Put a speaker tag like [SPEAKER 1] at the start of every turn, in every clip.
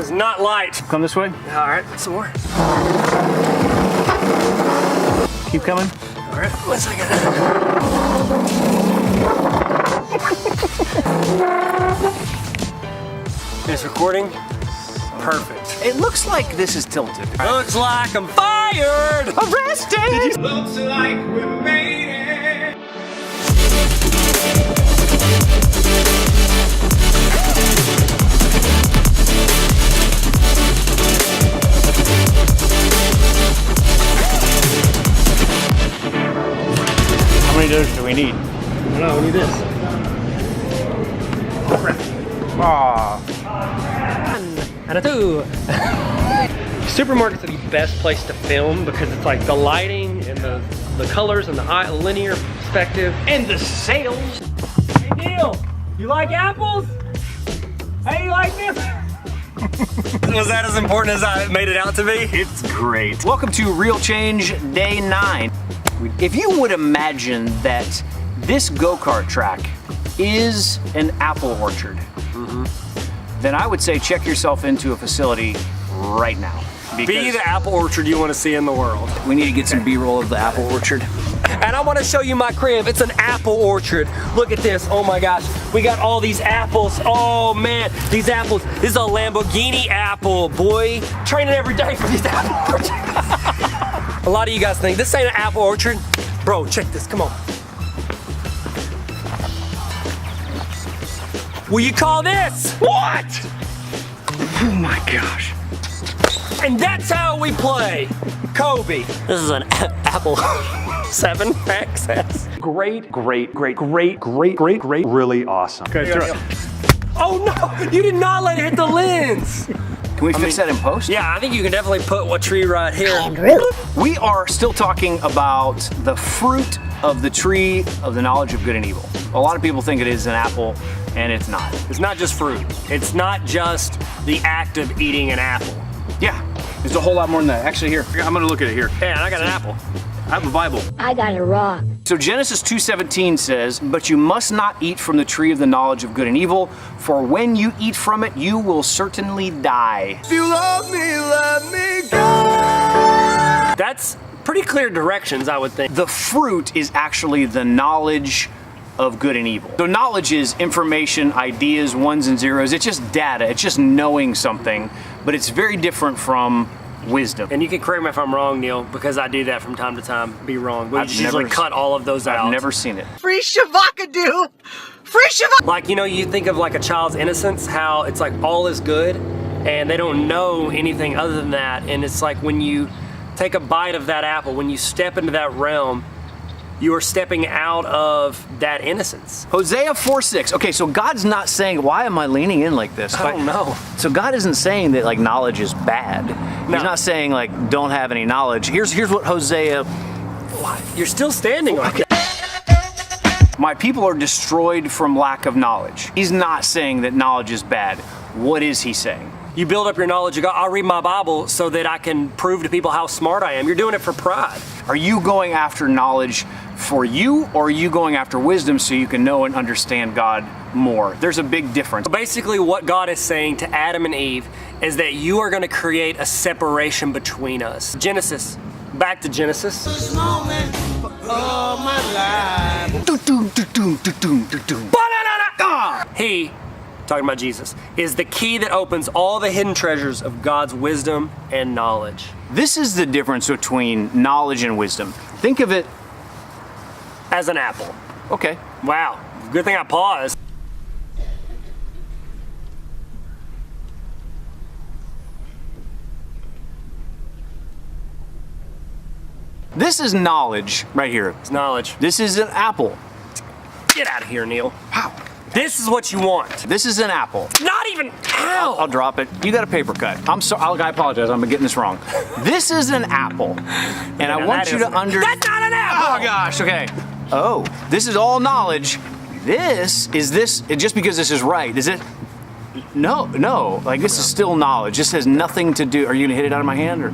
[SPEAKER 1] is not light.
[SPEAKER 2] Come this way.
[SPEAKER 1] All right, some more.
[SPEAKER 2] Keep coming.
[SPEAKER 1] All right, 1 second. It's recording. Perfect.
[SPEAKER 2] It looks like this is tilted.
[SPEAKER 1] Looks like I'm fired.
[SPEAKER 2] Arrested!
[SPEAKER 1] Looks like we made it.
[SPEAKER 2] How many doors do we need?
[SPEAKER 1] I don't know, we need this.
[SPEAKER 2] Aw.
[SPEAKER 1] And a 2. Supermarkets are the best place to film because it's like the lighting and the colors and the linear perspective and the sales. Hey Neil, you like apples? Hey, you like this? Was that as important as I made it out to be?
[SPEAKER 2] It's great. Welcome to Real Change Day 9. If you would imagine that this go-kart track is an apple orchard, then I would say check yourself into a facility right now.
[SPEAKER 1] Be the apple orchard you want to see in the world.
[SPEAKER 2] We need to get some B-roll of the apple orchard.
[SPEAKER 1] And I want to show you my crib. It's an apple orchard. Look at this. Oh my gosh. We got all these apples. Oh man, these apples. This is a Lamborghini apple, boy. Training every day for these apple orchards. A lot of you guys think this ain't an apple orchard. Bro, check this. Come on. What do you call this? What?
[SPEAKER 2] Oh my gosh.
[SPEAKER 1] And that's how we play. Kobe. This is an Apple 7 XS.
[SPEAKER 2] Great, really awesome.
[SPEAKER 1] Okay, oh no, you did not let it hit the lens.
[SPEAKER 2] Can we fix that in post?
[SPEAKER 1] Yeah, I think you can definitely put a tree right here.
[SPEAKER 2] We are still talking about the fruit of the tree of the knowledge of good and evil. A lot of people think it is an apple, and it's not.
[SPEAKER 1] It's not just fruit. It's not just the act of eating an apple.
[SPEAKER 2] Yeah, there's a whole lot more than that. Actually, here, I'm gonna look at it here.
[SPEAKER 1] Yeah, and I got an apple.
[SPEAKER 2] I have a Bible.
[SPEAKER 3] I got a rock.
[SPEAKER 2] So Genesis 2:17 says, "But you must not eat from the tree of the knowledge of good and evil, for when you eat from it, you will certainly die." If you love me, let me go.
[SPEAKER 1] That's pretty clear directions, I would think.
[SPEAKER 2] The fruit is actually the knowledge of good and evil. So knowledge is information, ideas, ones and zeros. It's just data. It's just knowing something, but it's very different from wisdom.
[SPEAKER 1] And you can correct me if I'm wrong, Neil, because I do that from time to time, be wrong. We just usually cut all of those out.
[SPEAKER 2] I've never seen it.
[SPEAKER 4] Free Shavakadu! Free Shavakadu!
[SPEAKER 1] Like, you know, you think of like a child's innocence, how it's like all is good, and they don't know anything other than that. And it's like when you take a bite of that apple, when you step into that realm, you are stepping out of that innocence.
[SPEAKER 2] Hosea 4:6. Okay, so God's not saying, why am I leaning in like this?
[SPEAKER 1] I don't know.
[SPEAKER 2] So God isn't saying that like knowledge is bad.
[SPEAKER 1] No.
[SPEAKER 2] He's not saying like don't have any knowledge. Here's what Hosea.
[SPEAKER 1] You're still standing like it.
[SPEAKER 2] My people are destroyed from lack of knowledge. He's not saying that knowledge is bad. What is he saying?
[SPEAKER 1] You build up your knowledge. You go, I'll read my Bible so that I can prove to people how smart I am. You're doing it for pride.
[SPEAKER 2] Are you going after knowledge for you, or are you going after wisdom so you can know and understand God more? There's a big difference.
[SPEAKER 1] Basically, what God is saying to Adam and Eve is that you are going to create a separation between us. Genesis. Back to Genesis.
[SPEAKER 4] This moment of my life.
[SPEAKER 1] He, talking about Jesus, is the key that opens all the hidden treasures of God's wisdom and knowledge.
[SPEAKER 2] This is the difference between knowledge and wisdom. Think of it
[SPEAKER 1] as an apple.
[SPEAKER 2] Okay.
[SPEAKER 1] Wow. Good thing I paused.
[SPEAKER 2] This is knowledge right here.
[SPEAKER 1] It's knowledge.
[SPEAKER 2] This is an apple.
[SPEAKER 1] Get out of here, Neil.
[SPEAKER 2] Wow.
[SPEAKER 1] This is what you want.
[SPEAKER 2] This is an apple.
[SPEAKER 1] Not even, ow!
[SPEAKER 2] I'll drop it. You got a paper cut. I'm sorry, I apologize, I'm getting this wrong. This is an apple. And I want you to understand.
[SPEAKER 1] That's not an apple!
[SPEAKER 2] Oh gosh, okay. Oh, this is all knowledge. This, just because this is right, is it? No, like this is still knowledge. This has nothing to do, are you gonna hit it out of my hand or?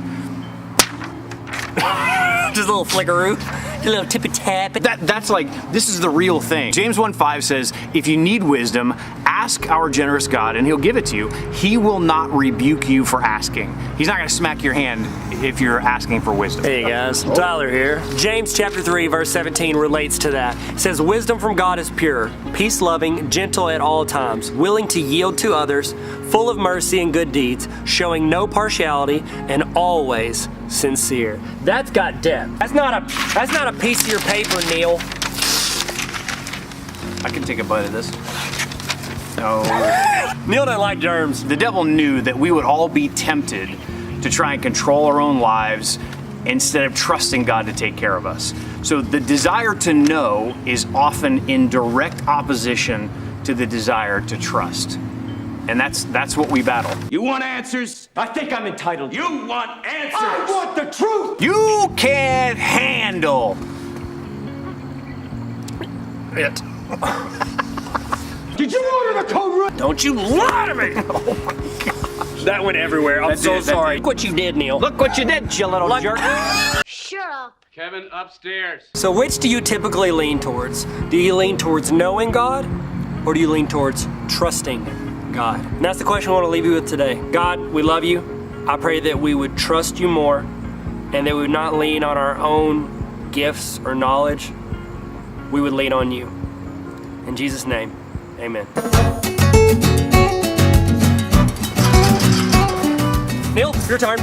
[SPEAKER 1] Just a little flickeroo. A little tippy tap.
[SPEAKER 2] That's like, this is the real thing. James 1:5 says, if you need wisdom, ask ask our generous God and he'll give it to you. He will not rebuke you for asking. He's not gonna smack your hand if you're asking for wisdom.
[SPEAKER 1] Hey guys, Tyler here. James chapter 3 verse 17 relates to that. It says, wisdom from God is pure, peace-loving, gentle at all times, willing to yield to others, full of mercy and good deeds, showing no partiality, and always sincere. That's got depth. That's not a piece of your paper, Neil.
[SPEAKER 2] I can take a bite of this. No.
[SPEAKER 1] Neil doesn't like germs.
[SPEAKER 2] The devil knew that we would all be tempted to try and control our own lives instead of trusting God to take care of us. So the desire to know is often in direct opposition to the desire to trust. And that's what we battle.
[SPEAKER 3] You want answers?
[SPEAKER 1] I think I'm entitled.
[SPEAKER 3] You want answers?
[SPEAKER 1] I want the truth!
[SPEAKER 2] You can't handle
[SPEAKER 1] it.
[SPEAKER 4] Did you order the code red?
[SPEAKER 1] Don't you lie to me! That went everywhere. I'm so sorry. Look what you did, Neil.
[SPEAKER 2] Look what you did, you little jerk.
[SPEAKER 5] Shut up.
[SPEAKER 3] Kevin, upstairs.
[SPEAKER 1] So which do you typically lean towards? Do you lean towards knowing God, or do you lean towards trusting God? And that's the question I want to leave you with today. God, we love you. I pray that we would trust you more and that we would not lean on our own gifts or knowledge. We would lean on you. In Jesus' name, amen. Neil, your turn.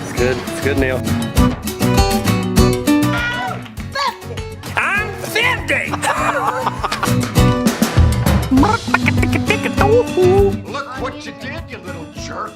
[SPEAKER 1] It's good, Neil. I'm 50!
[SPEAKER 3] Look what you did, you little jerk.